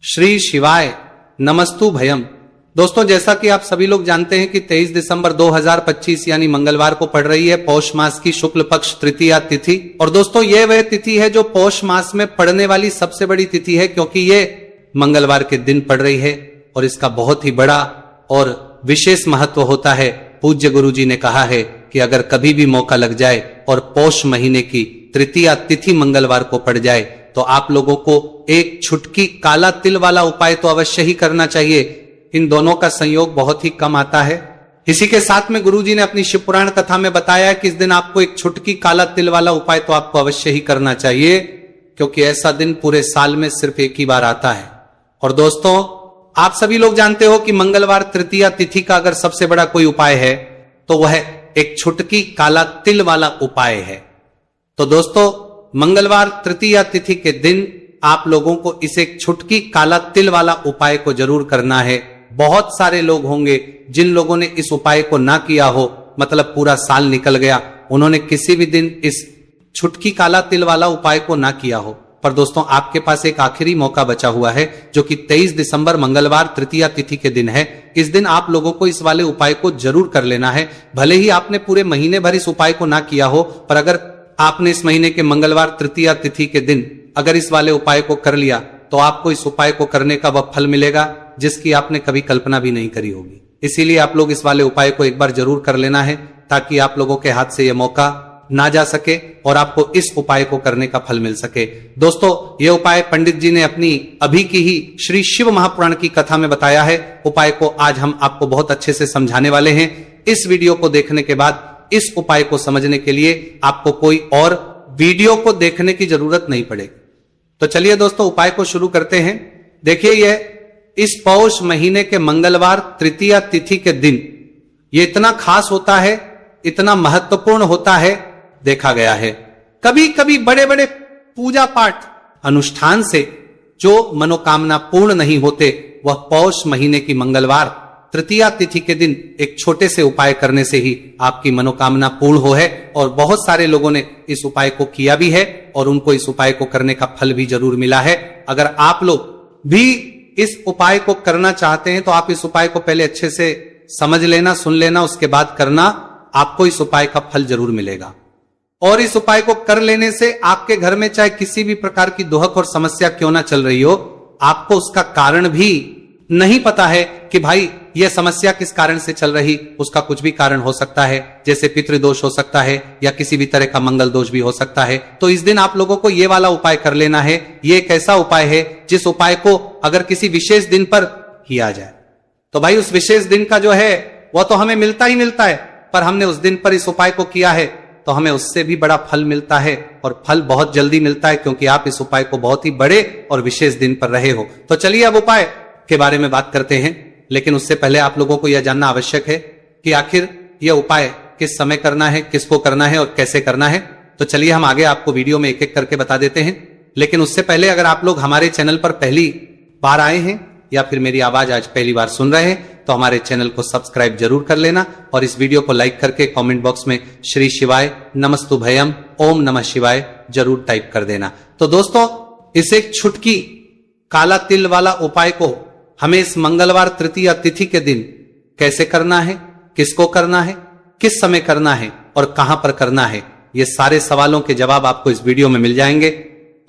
श्री शिवाय नमस्तु भयम। दोस्तों, जैसा कि आप सभी लोग जानते हैं कि 23 दिसंबर 2025 यानी मंगलवार को पड़ रही है पौष मास की शुक्ल पक्ष तृतीया तिथि। और दोस्तों, यह वह तिथि है जो पौष मास में पड़ने वाली सबसे बड़ी तिथि है, क्योंकि ये मंगलवार के दिन पड़ रही है और इसका बहुत ही बड़ा और विशेष महत्व होता है। पूज्य गुरु जी ने कहा है कि अगर कभी भी मौका लग जाए और पौष महीने की तृतीया तिथि मंगलवार को पड़ जाए तो आप लोगों को एक छुटकी काला तिल वाला उपाय तो अवश्य ही करना चाहिए। इन दोनों का संयोग बहुत ही कम आता है। इसी के साथ में गुरुजी ने अपनी शिव पुराण कथा में बताया है कि इस दिन आपको एक छुटकी काला तिल वाला उपाय तो आपको अवश्य ही करना चाहिए, क्योंकि ऐसा दिन पूरे साल में सिर्फ एक ही बार आता है। और दोस्तों, आप सभी लोग जानते हो कि मंगलवार तृतीया तिथि का अगर सबसे बड़ा कोई उपाय है तो वह एक छुटकी काला तिल वाला उपाय है। तो दोस्तों, मंगलवार तृतीया तिथि के दिन आप लोगों को इस एक छुटकी काला तिल वाला उपाय को जरूर करना है। बहुत सारे लोग होंगे जिन लोगों ने इस उपाय को ना किया हो, मतलब पूरा साल निकल गया, उन्होंने किसी भी दिन इस छुटकी काला तिल वाला उपाय को ना किया हो। पर दोस्तों, आपके पास एक आखिरी मौका बचा हुआ है जो कि 23 दिसंबर मंगलवार तृतीया तिथि के दिन है। इस दिन आप लोगों को इस वाले उपाय को जरूर कर लेना है। भले ही आपने पूरे महीने भर इस उपाय को ना किया हो, पर अगर आपने इस महीने के मंगलवार तृतीया तिथि के दिन अगर इस वाले उपाय को कर लिया तो आपको इस उपाय को करने का वह फल मिलेगा जिसकी आपने कभी कल्पना भी नहीं करी होगी। इसीलिए आप लोग इस वाले उपाय को एक बार जरूर कर लेना है, ताकि आप लोगों के हाथ से यह मौका ना जा सके और आपको इस उपाय को करने का फल मिल सके। दोस्तों, यह उपाय पंडित जी ने अपनी अभी की ही श्री शिव महापुराण की कथा में बताया है। उपाय को आज हम आपको बहुत अच्छे से समझाने वाले हैं। इस वीडियो को देखने के बाद इस उपाय को समझने के लिए आपको कोई और वीडियो को देखने की जरूरत नहीं पड़ेगी। तो चलिए दोस्तों, उपाय को शुरू करते हैं। देखिए, यह इस पौष महीने के मंगलवार तृतीया तिथि के दिन यह इतना खास होता है, इतना महत्वपूर्ण होता है, देखा गया है कभी कभी बड़े बड़े पूजा पाठ अनुष्ठान से जो मनोकामना पूर्ण नहीं होते, वह पौष महीने की मंगलवार तृतीया तिथि के दिन एक छोटे से उपाय करने से ही आपकी मनोकामना पूर्ण हो है। और बहुत सारे लोगों ने इस उपाय को किया भी है और उनको इस उपाय को करने का फल भी जरूर मिला है। अगर आप लोग भी इस उपाय को करना चाहते हैं तो आप इस उपाय को पहले अच्छे से समझ लेना, सुन लेना, उसके बाद करना, आपको इस उपाय का फल जरूर मिलेगा। और इस उपाय को कर लेने से आपके घर में चाहे किसी भी प्रकार की दुहक और समस्या क्यों ना चल रही हो, आपको उसका कारण भी नहीं पता है कि भाई यह समस्या किस कारण से चल रही, उसका कुछ भी कारण हो सकता है, जैसे पितृदोष हो सकता है या किसी भी तरह का मंगल दोष भी हो सकता है। तो इस दिन आप लोगों को यह वाला उपाय कर लेना है। यह एक ऐसा उपाय है जिस उपाय को अगर किसी विशेष दिन पर किया जाए तो भाई उस विशेष दिन का जो है वह तो हमें मिलता ही मिलता है, पर हमने उस दिन पर इस उपाय को किया है तो हमें उससे भी बड़ा फल मिलता है, और फल बहुत जल्दी मिलता है, क्योंकि आप इस उपाय को बहुत ही बड़े और विशेष दिन पर रहे हो। तो चलिए अब उपाय के बारे में बात करते हैं, लेकिन उससे पहले आप लोगों को यह जानना आवश्यक है कि आखिर यह उपाय किस समय करना है, किसको करना है और कैसे करना है। तो चलिए हम आगे आपको वीडियो में एक एक करके बता देते हैं। लेकिन उससे पहले अगर आप लोग हमारे चैनल पर पहली बार आए हैं या फिर मेरी आवाज आज पहली बार सुन रहे हैं तो हमारे चैनल को सब्सक्राइब जरूर कर लेना और इस वीडियो को लाइक करके कमेंट बॉक्स में श्री शिवाय नमस्तु भयम ओम नमः शिवाय जरूर टाइप कर देना। तो दोस्तों, इस एक छुटकी काला तिल वाला उपाय को हमें इस मंगलवार तृतीया तिथि के दिन कैसे करना है, किसको करना है, किस समय करना है और कहां पर करना है, ये सारे सवालों के जवाब आपको इस वीडियो में मिल जाएंगे।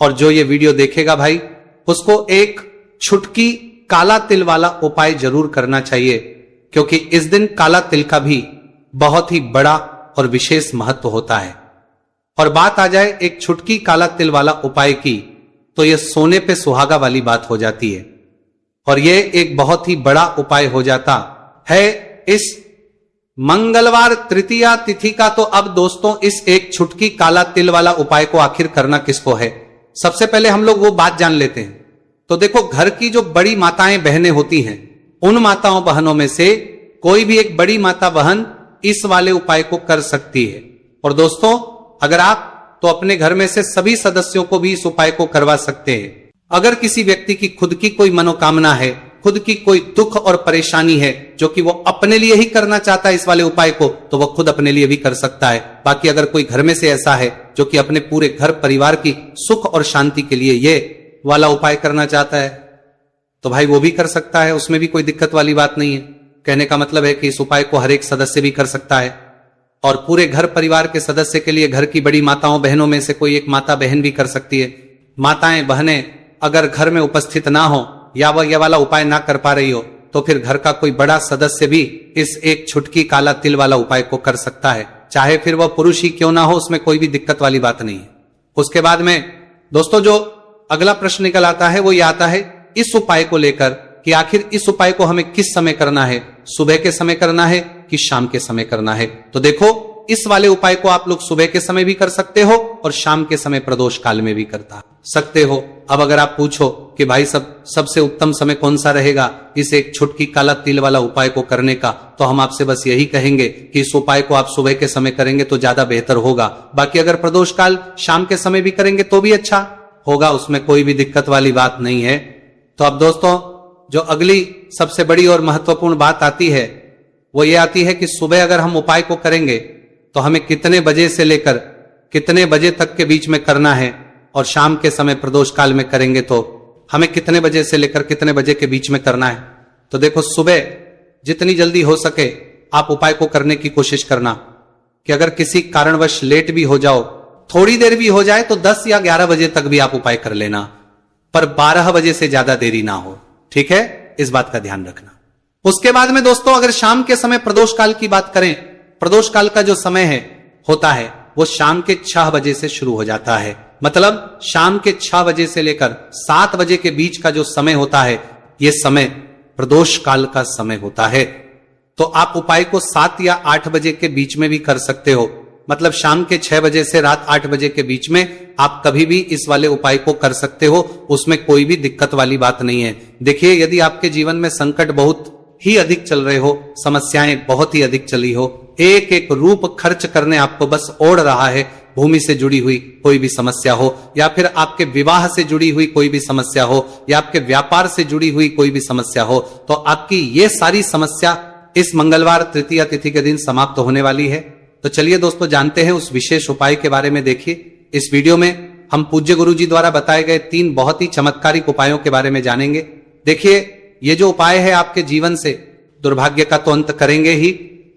और जो ये वीडियो देखेगा भाई, उसको एक छुटकी काला तिल वाला उपाय जरूर करना चाहिए, क्योंकि इस दिन काला तिल का भी बहुत ही बड़ा और विशेष महत्व होता है। और बात आ जाए एक छुटकी काला तिल वाला उपाय की, तो यह सोने पे सुहागा वाली बात हो जाती है और यह एक बहुत ही बड़ा उपाय हो जाता है इस मंगलवार तृतीया तिथि का। तो अब दोस्तों, इस एक छुटकी काला तिल वाला उपाय को आखिर करना किसको है, सबसे पहले हम लोग वो बात जान लेते हैं। तो देखो, घर की जो बड़ी माताएं बहनें होती हैं, उन माताओं बहनों में से कोई भी एक बड़ी माता बहन इस वाले उपाय को कर सकती है। और दोस्तों, अगर आप तो अपने घर में से सभी सदस्यों को भी इस उपाय को करवा सकते हैं। अगर किसी व्यक्ति की खुद की कोई मनोकामना है, खुद की कोई दुख और परेशानी है जो कि वो अपने लिए ही करना चाहता है इस वाले उपाय को, तो वो खुद अपने लिए भी कर सकता है। बाकी अगर कोई घर में से ऐसा है जो कि अपने पूरे घर परिवार की सुख और शांति के लिए ये वाला उपाय करना चाहता है, तो भाई वो भी कर सकता है, उसमें भी कोई दिक्कत वाली बात नहीं है। कहने का मतलब है कि इस उपाय को हर एक सदस्य भी कर सकता है और पूरे घर परिवार के सदस्य के लिए घर की बड़ी माताओं बहनों में से कोई एक माता बहन भी कर सकती है। माताएं बहनें अगर घर में उपस्थित ना हो या वह यह वाला उपाय ना कर पा रही हो तो फिर घर का कोई बड़ा सदस्य भी इस एक छुटकी काला तिल वाला उपाय को कर सकता है, चाहे फिर वह पुरुष ही क्यों ना हो, उसमें कोई भी दिक्कत वाली बात नहीं है। उसके बाद में दोस्तों जो अगला प्रश्न निकल आता है वो ये आता है इस उपाय को लेकर कि आखिर इस उपाय को हमें किस समय करना है, सुबह के समय करना है कि शाम के समय करना है। तो देखो इस वाले उपाय को आप लोग सुबह के समय भी कर सकते हो और शाम के समय प्रदोष काल में भी करता सकते हो। अब अगर आप पूछो कि भाई सबसे उत्तम समय कौन सा रहेगा इस एक छुटकी काला तिल वाला उपाय को करने का, तो हम आपसे बस यही कहेंगे कि इस उपाय को आप सुबह के समय करेंगे तो ज्यादा बेहतर होगा। बाकी अगर प्रदोष काल शाम के समय भी करेंगे तो भी अच्छा होगा, उसमें कोई भी दिक्कत वाली बात नहीं है। तो अब दोस्तों जो अगली सबसे बड़ी और महत्वपूर्ण बात आती है वो ये आती है कि सुबह अगर हम उपाय को करेंगे तो हमें कितने बजे से लेकर कितने बजे तक के बीच में करना है, और शाम के समय प्रदोष काल में करेंगे तो हमें कितने बजे से लेकर कितने बजे के बीच में करना है। तो देखो सुबह जितनी जल्दी हो सके आप उपाय को करने की कोशिश करना कि अगर किसी कारणवश लेट भी हो जाओ, थोड़ी देर भी हो जाए तो 10 या 11 बजे तक भी आप उपाय कर लेना, पर 12 बजे से ज्यादा देरी ना हो, ठीक है, इस बात का ध्यान रखना। उसके बाद में दोस्तों अगर शाम के समय प्रदोष काल की बात करें, प्रदोष काल का जो समय होता है वो शाम के 6 बजे से शुरू हो जाता है। मतलब शाम के 6 बजे से लेकर 7 बजे के बीच का जो समय होता है यह समय प्रदोष काल का समय होता है। तो आप उपाय को 7 या 8 बजे के बीच में भी कर सकते हो। मतलब शाम के 6 बजे से रात 8 बजे के बीच में आप कभी भी इस वाले उपाय को कर सकते हो, उसमें कोई भी दिक्कत वाली बात नहीं है। देखिए यदि आपके जीवन में संकट बहुत ही अधिक चल रहे हो, समस्याएं बहुत ही अधिक चली हो, एक एक रूप खर्च करने आपको बस ओढ़ रहा है, भूमि से जुड़ी हुई कोई भी समस्या हो या फिर आपके विवाह से जुड़ी हुई कोई भी समस्या हो या आपके व्यापार से जुड़ी हुई कोई भी समस्या हो, तो आपकी ये सारी समस्या इस मंगलवार तृतीया तिथि के दिन समाप्त होने वाली है। तो चलिए दोस्तों जानते हैं उस विशेष उपाय के बारे में। देखिए इस वीडियो में हम पूज्य गुरु जी द्वारा बताए गए 3 बहुत ही चमत्कारिक उपायों के बारे में जानेंगे। देखिए ये जो उपाय है आपके जीवन से दुर्भाग्य का तो अंत करेंगे ही,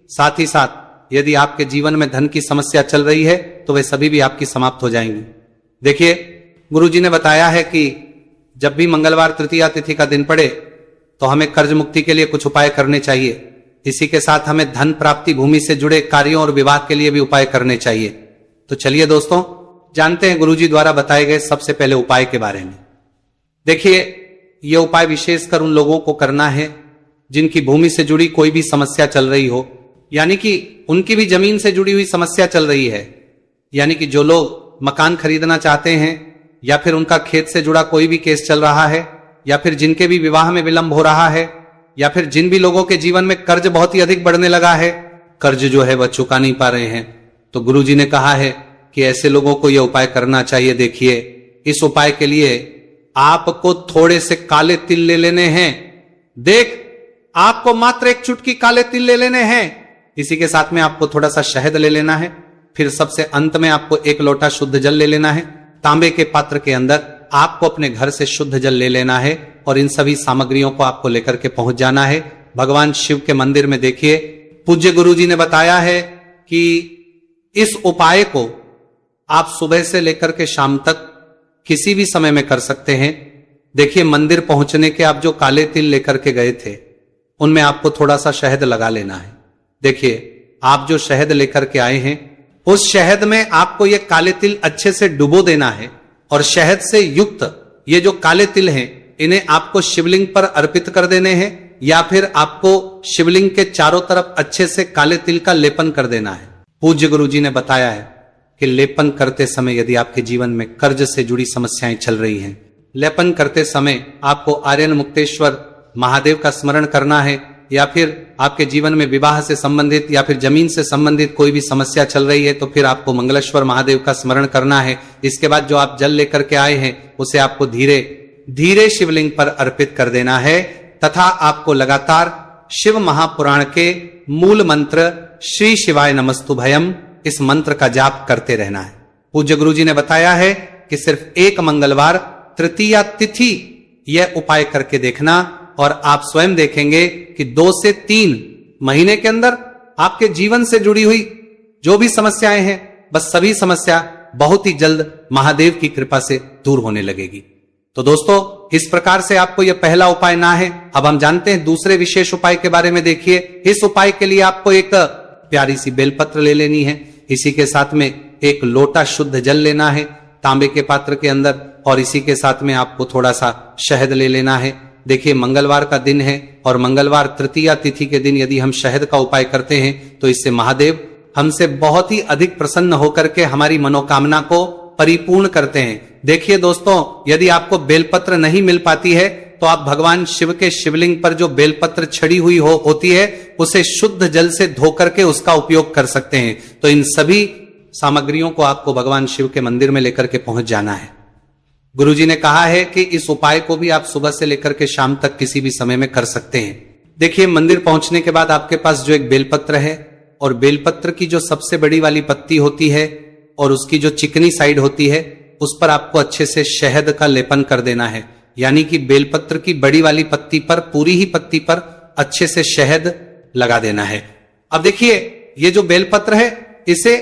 साथ ही साथ यदि आपके जीवन में धन की समस्या चल रही है तो वे सभी भी आपकी समाप्त हो जाएंगी। देखिए गुरु जी ने बताया है कि जब भी मंगलवार तृतीया तिथि का दिन पड़े तो हमें कर्ज मुक्ति के लिए कुछ उपाय करने चाहिए। इसी के साथ हमें धन प्राप्ति, भूमि से जुड़े कार्यों और विवाह के लिए भी उपाय करने चाहिए। तो चलिए दोस्तों जानते हैं गुरु जी द्वारा बताए गए सबसे पहले उपाय के बारे में। देखिए यह उपाय विशेषकर उन लोगों को करना है जिनकी भूमि से जुड़ी कोई भी समस्या चल रही हो, यानी कि उनकी भी जमीन से जुड़ी हुई समस्या चल रही है, यानी कि जो लोग मकान खरीदना चाहते हैं या फिर उनका खेत से जुड़ा कोई भी केस चल रहा है या फिर जिनके भी विवाह में विलंब हो रहा है या फिर जिन भी लोगों के जीवन में कर्ज बहुत ही अधिक बढ़ने लगा है, कर्ज जो है वह चुका नहीं पा रहे हैं, तो गुरु जी ने कहा है कि ऐसे लोगों को यह उपाय करना चाहिए। देखिए इस उपाय के लिए आपको थोड़े से काले तिल ले लेने हैं। देख आपको मात्र एक चुटकी काले तिल ले लेने हैं। इसी के साथ में आपको थोड़ा सा शहद ले लेना है। फिर सबसे अंत में आपको 1 लोटा शुद्ध जल ले लेना है। तांबे के पात्र के अंदर आपको अपने घर से शुद्ध जल ले लेना है और इन सभी सामग्रियों को आपको लेकर के पहुंच जाना है भगवान शिव के मंदिर में। देखिए पूज्य गुरु जी ने बताया है कि इस उपाय को आप सुबह से लेकर के शाम तक किसी भी समय में कर सकते हैं। देखिए मंदिर पहुंचने के आप जो काले तिल लेकर के गए थे उनमें आपको थोड़ा सा शहद लगा लेना है। देखिए आप जो शहद लेकर के आए हैं उस शहद में आपको ये काले तिल अच्छे से डुबो देना है और शहद से युक्त ये जो काले तिल हैं इन्हें आपको शिवलिंग पर अर्पित कर देने हैं या फिर आपको शिवलिंग के चारों तरफ अच्छे से काले तिल का लेपन कर देना है। पूज्य गुरु जी ने बताया है कि लेपन करते समय यदि आपके जीवन में कर्ज से जुड़ी समस्याएं चल रही हैं, लेपन करते समय आपको आर्यन मुक्तेश्वर महादेव का स्मरण करना है या फिर आपके जीवन में विवाह से संबंधित या फिर जमीन से संबंधित कोई भी समस्या चल रही है तो फिर आपको मंगलेश्वर महादेव का स्मरण करना है। इसके बाद जो आप जल लेकर के आए हैं उसे आपको धीरे धीरे शिवलिंग पर अर्पित कर देना है तथा आपको लगातार शिव महापुराण के मूल मंत्र श्री शिवाय नमस्तु भयम इस मंत्र का जाप करते रहना है। पूज्य गुरु जी ने बताया है कि सिर्फ एक मंगलवार तृतीया तिथि यह उपाय करके देखना और आप स्वयं देखेंगे कि 2 से 3 महीने के अंदर आपके जीवन से जुड़ी हुई जो भी समस्याएं हैं, बस सभी समस्या बहुत ही जल्द महादेव की कृपा से दूर होने लगेगी। तो दोस्तों, इस प्रकार से आपको यह पहला उपाय ना है। अब हम जानते हैं दूसरे विशेष उपाय के बारे में। देखिए, इस उपाय के लिए आपको एक प्यारी सी बेलपत्र ले लेनी है। इसी के साथ में एक लोटा शुद्ध जल लेना है तांबे के पात्र के अंदर, और इसी के साथ में आपको थोड़ा सा शहद ले लेना है। देखिए, मंगलवार का दिन है और मंगलवार तृतीया तिथि के दिन यदि हम शहद का उपाय करते हैं तो इससे महादेव हमसे बहुत ही अधिक प्रसन्न होकर के हमारी मनोकामना को परिपूर्ण करते हैं। देखिए दोस्तों, यदि आपको बेलपत्र नहीं मिल पाती है तो आप भगवान शिव के शिवलिंग पर जो बेलपत्र छड़ी हुई होती है उसे शुद्ध जल से धो करके उसका उपयोग कर सकते हैं। तो इन सभी सामग्रियों को आपको भगवान शिव के मंदिर में लेकर के पहुंच जाना है। गुरुजी ने कहा है कि इस उपाय को भी आप सुबह से लेकर के शाम तक किसी भी समय में कर सकते हैं। देखिए, मंदिर पहुंचने के बाद आपके पास जो एक बेलपत्र है और बेलपत्र की जो सबसे बड़ी वाली पत्ती होती है और उसकी जो चिकनी साइड होती है उस पर आपको अच्छे से शहद का लेपन कर देना है। यानी कि बेलपत्र की बड़ी वाली पत्ती पर, पूरी ही पत्ती पर अच्छे से शहद लगा देना है। अब देखिए, ये जो बेलपत्र है इसे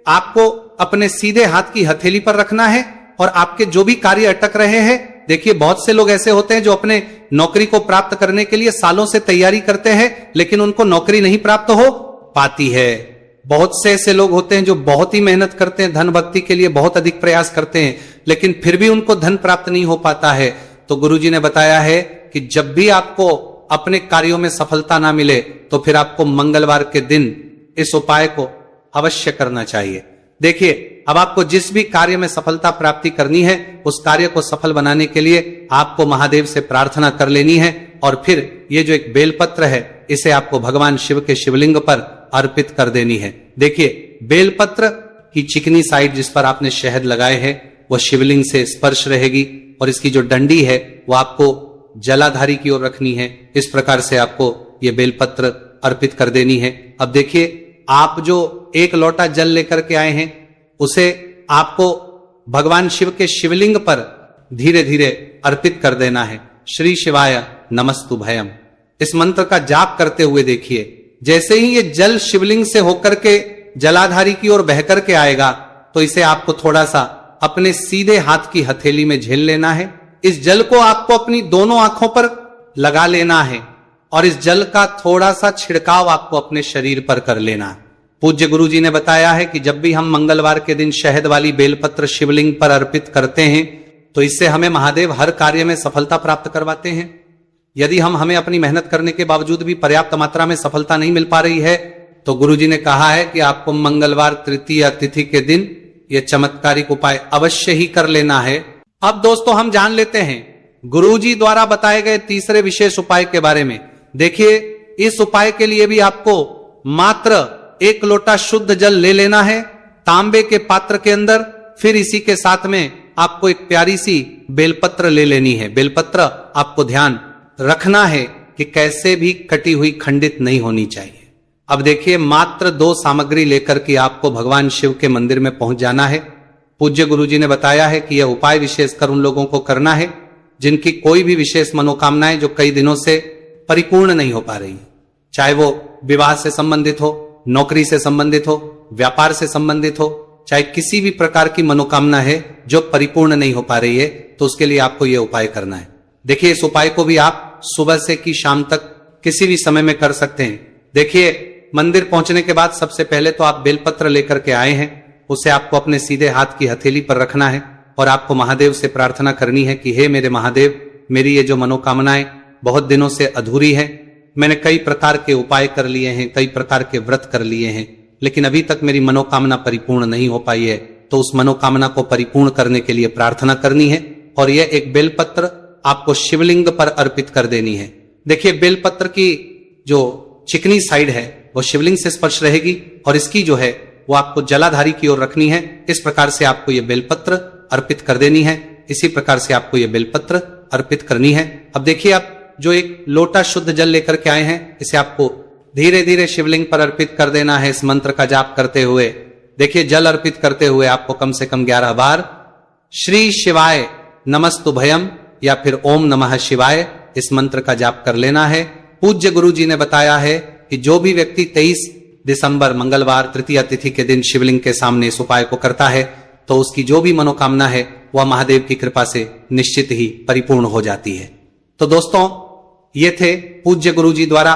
आपको अपने सीधे हाथ की हथेली पर रखना है और आपके जो भी कार्य अटक रहे हैं, देखिए बहुत से लोग ऐसे होते हैं जो अपने नौकरी को प्राप्त करने के लिए सालों से तैयारी करते हैं लेकिन उनको नौकरी नहीं प्राप्त हो पाती है। बहुत से ऐसे लोग होते हैं जो बहुत ही मेहनत करते हैं, धन भक्ति के लिए बहुत अधिक प्रयास करते हैं लेकिन फिर भी उनको धन प्राप्त नहीं हो पाता है। तो गुरुजी ने बताया है कि जब भी आपको अपने कार्यों में सफलता ना मिले तो फिर आपको मंगलवार के दिन इस उपाय को अवश्य करना चाहिए। देखिए, अब आपको जिस भी कार्य में सफलता प्राप्ति करनी है उस कार्य को सफल बनाने के लिए आपको महादेव से प्रार्थना कर लेनी है और फिर ये जो एक बेलपत्र है इसे आपको भगवान शिव के शिवलिंग पर अर्पित कर देनी है। देखिए, बेलपत्र की चिकनी साइड जिस पर आपने शहद लगाए है वह शिवलिंग से स्पर्श रहेगी और इसकी जो डंडी है वो आपको जलाधारी की ओर रखनी है। इस प्रकार से आपको ये बेलपत्र अर्पित कर देनी है। अब देखिए, आप जो 1 लोटा जल लेकर के आए हैं उसे आपको भगवान शिव के शिवलिंग पर धीरे धीरे अर्पित कर देना है। श्री शिवाय नमस्तु भयम, इस मंत्र का जाप करते हुए देखिए, जैसे ही ये जल शिवलिंग से होकर के जलाधारी की ओर बह करके आएगा तो इसे आपको थोड़ा सा अपने सीधे हाथ की हथेली में झेल लेना है। इस जल को आपको अपनी दोनों आंखों पर लगा लेना है और इस जल का थोड़ा सा छिड़काव आपको अपने शरीर पर कर लेना है। पूज्य गुरु जी ने बताया है कि जब भी हम मंगलवार के दिन शहद वाली बेलपत्र शिवलिंग पर अर्पित करते हैं तो इससे हमें महादेव हर कार्य में सफलता प्राप्त करवाते हैं। यदि हमें अपनी मेहनत करने के बावजूद भी पर्याप्त मात्रा में सफलता नहीं मिल पा रही है तो गुरु जी ने कहा है कि आपको मंगलवार तृतीया तिथि के दिन यह चमत्कारिक उपाय अवश्य ही कर लेना है। अब दोस्तों, हम जान लेते हैं गुरुजी द्वारा बताए गए तीसरे विशेष उपाय के बारे में। देखिए, इस उपाय के लिए भी आपको मात्र 1 लोटा शुद्ध जल ले लेना है तांबे के पात्र के अंदर। फिर इसी के साथ में आपको एक प्यारी सी बेलपत्र ले लेनी है। बेलपत्र आपको ध्यान रखना है कि कैसे भी कटी हुई खंडित नहीं होनी चाहिए। अब देखिए, मात्र 2 सामग्री लेकर के आपको भगवान शिव के मंदिर में पहुंच जाना है। पूज्य गुरुजी ने बताया है कि यह उपाय विशेषकर उन लोगों को करना है जिनकी कोई भी विशेष मनोकामनाएं जो कई दिनों से परिपूर्ण नहीं हो पा रही, चाहे वो विवाह से संबंधित हो, नौकरी से संबंधित हो, व्यापार से संबंधित हो, चाहे किसी भी प्रकार की मनोकामना है जो परिपूर्ण नहीं हो पा रही है, तो उसके लिए आपको यह उपाय करना है। देखिए, इस उपाय को भी आप सुबह से की शाम तक किसी भी समय में कर सकते हैं। देखिए, मंदिर पहुंचने के बाद सबसे पहले तो आप बेलपत्र लेकर के आए हैं, उसे आपको अपने सीधे हाथ की हथेली पर रखना है और आपको महादेव से प्रार्थना करनी है कि हे मेरे महादेव, मेरी ये जो मनोकामनाएं बहुत दिनों से अधूरी है, मैंने कई प्रकार के उपाय कर लिए हैं, कई प्रकार के व्रत कर लिए हैं, लेकिन अभी तक मेरी मनोकामना परिपूर्ण नहीं हो पाई है। तो उस मनोकामना को परिपूर्ण करने के लिए प्रार्थना करनी है और यह एक बेलपत्र आपको शिवलिंग पर अर्पित कर देनी है। देखिए, बेलपत्र की जो चिकनी साइड है वो शिवलिंग से स्पर्श रहेगी और इसकी जो है वो आपको जलाधारी की ओर रखनी है। इस प्रकार से आपको ये बेलपत्र अर्पित कर देनी है। इसी प्रकार से आपको ये बेलपत्र अर्पित करनी है। अब देखिए, आप जो एक लोटा शुद्ध जल लेकर के आए हैं इसे आपको धीरे धीरे शिवलिंग पर अर्पित कर देना है। इस मंत्र का जाप करते हुए देखिए, जल अर्पित करते हुए आपको कम से कम 11 बार श्री शिवाय नमस्तु भयम या फिर ओम नमः शिवाय इस मंत्र का जाप कर लेना है। पूज्य गुरु जी ने बताया है कि जो भी व्यक्ति 23 दिसंबर मंगलवार तृतीया तिथि के दिन शिवलिंग के सामने इस उपाय को करता है तो उसकी जो भी मनोकामना है वह महादेव की कृपा से निश्चित ही परिपूर्ण हो जाती है। तो दोस्तों, ये थे पूज्य गुरु जी द्वारा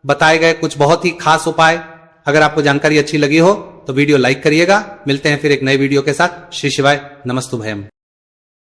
बताए गए कुछ बहुत ही खास उपाय। अगर आपको जानकारी अच्छी लगी हो तो वीडियो लाइक करिएगा। मिलते हैं फिर एक नए वीडियो के साथ। श्री शिवाय, नमस्तु भयम।